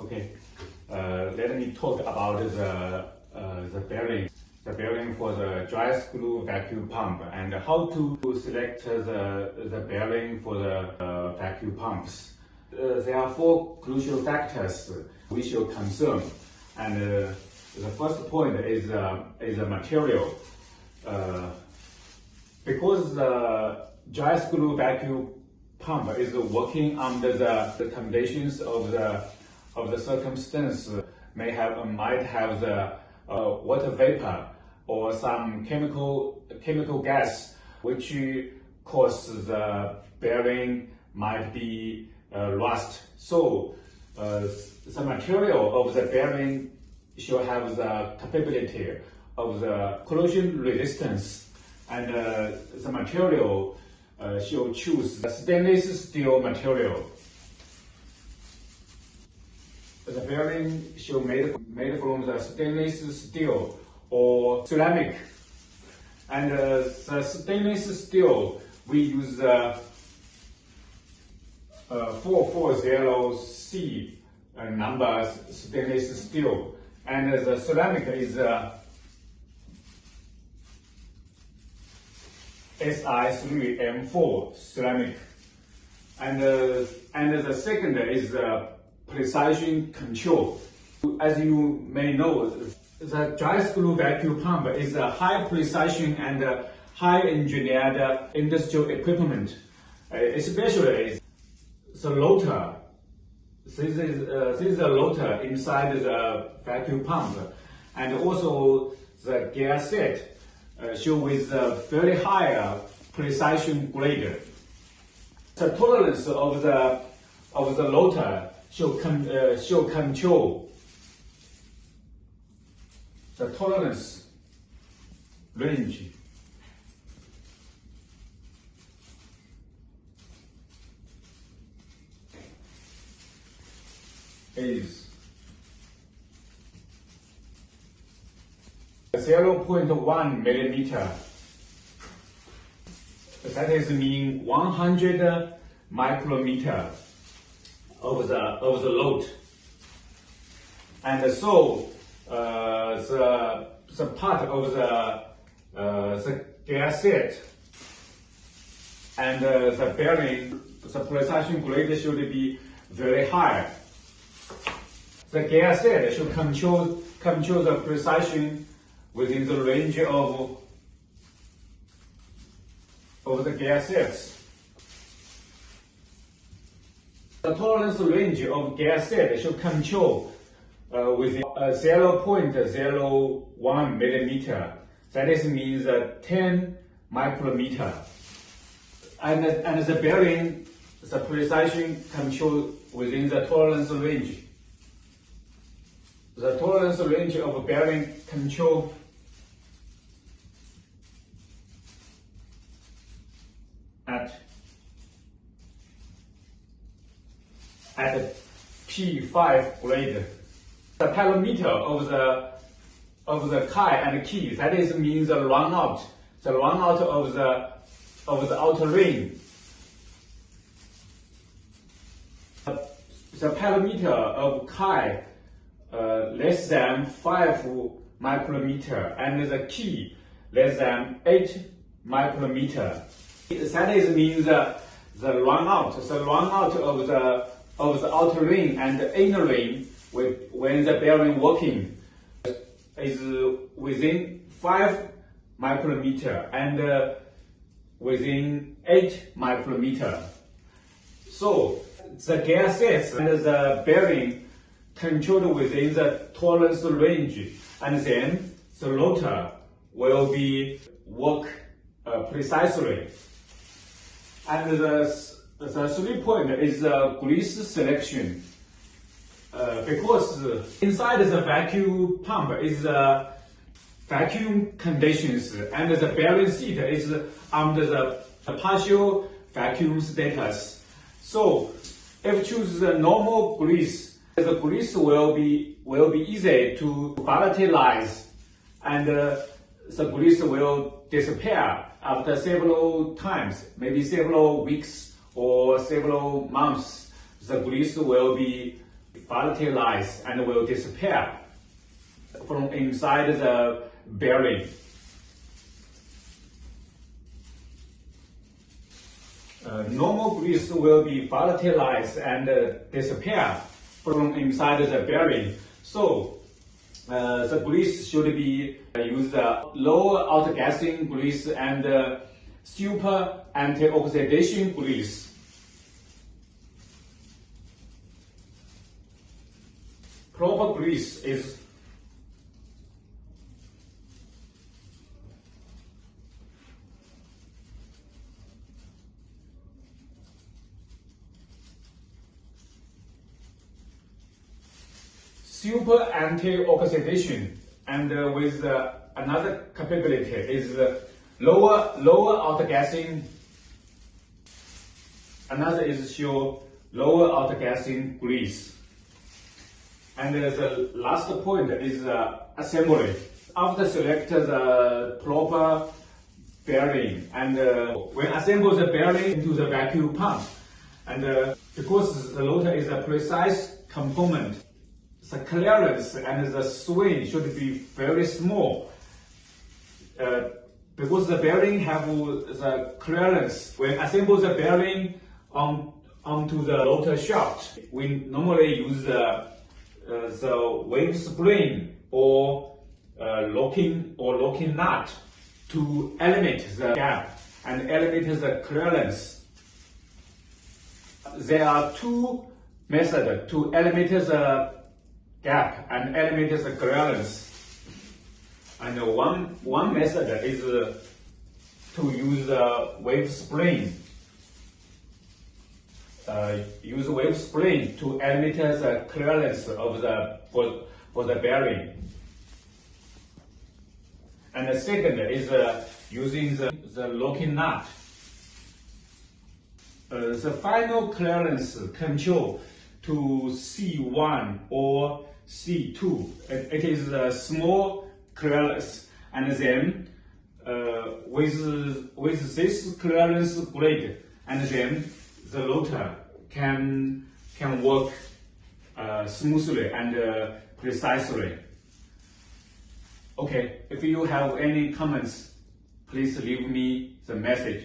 Okay, let me talk about the bearing. The bearing for the dry screw vacuum pump and how to select the bearing for the vacuum pumps. There are four crucial factors we should concern, and the first point is the material. Because the dry screw vacuum pump is working under the conditions of the circumstance, might have the water vapor or some chemical gas, which causes the bearing might be rust. So the material of the bearing should have the capability of the corrosion resistance, and the material should choose the stainless steel material. The bearing should made from the stainless steel or ceramic. And the stainless steel, we use 440C number stainless steel, and the ceramic is Si3M4 ceramic, and the second is precision control. As you may know, the dry screw vacuum pump is a high precision and high engineered industrial equipment, especially the rotor. This is the rotor inside the vacuum pump, and also the gear set show with a very high precision grade. The tolerance of the rotor should control the tolerance range is 0.1 millimeter. That is mean 100 micrometer of the load. And so the part of the gear set and the bearing, the precision grade should be very high. The gear set should control the precision within the range of the gear sets. The tolerance range of gear set should control within 0.01 millimeter. That is means 10 micrometer. And the bearing, the precision control within the tolerance range. The tolerance range of bearing control at P5 grade. The parameter of the chi and key, that is means the run out of the outer ring. The parameter of chi less than 5 micrometer, and the key less than 8 micrometer. That is means the run out of the outer ring and the inner ring when the bearing working is within 5 micrometer and within 8 micrometer. So the gear sets and the bearing controlled within the tolerance range, and then the rotor will be work precisely. And the 3 point is grease selection. Because inside the vacuum pump is vacuum conditions, and the bearing seat is under the partial vacuum status. So if choose the normal grease, the grease will be easy to volatilize, and the grease will disappear after several times, maybe several weeks or several months. The grease will be volatilize and will disappear from inside the bearing. Normal grease will be volatilized and disappear from inside the bearing. So the grease should be used low outgassing grease and super anti-oxidation grease. Proper grease is super anti-oxidation, and with another capability is lower outgassing. Another is show lower outgassing grease. And the last point is assembly. After select the proper bearing, and when assemble the bearing into the vacuum pump, and because the rotor is a precise component, the clearance and the swing should be very small. Because the bearing have the clearance, when assemble the bearing onto the rotor shaft, we normally use the wave spring or locking nut to eliminate the gap and eliminate the clearance. There are two methods to eliminate the gap and eliminate the clearance. And one method is to use the wave spring. Use wave spring to eliminate the clearance of for the bearing. And the second is using the locking nut. The final clearance control to C1 or C2. It is a small clearance, and then with this clearance grade, and then the rotor can work smoothly and precisely. Okay, if you have any comments, please leave me the message.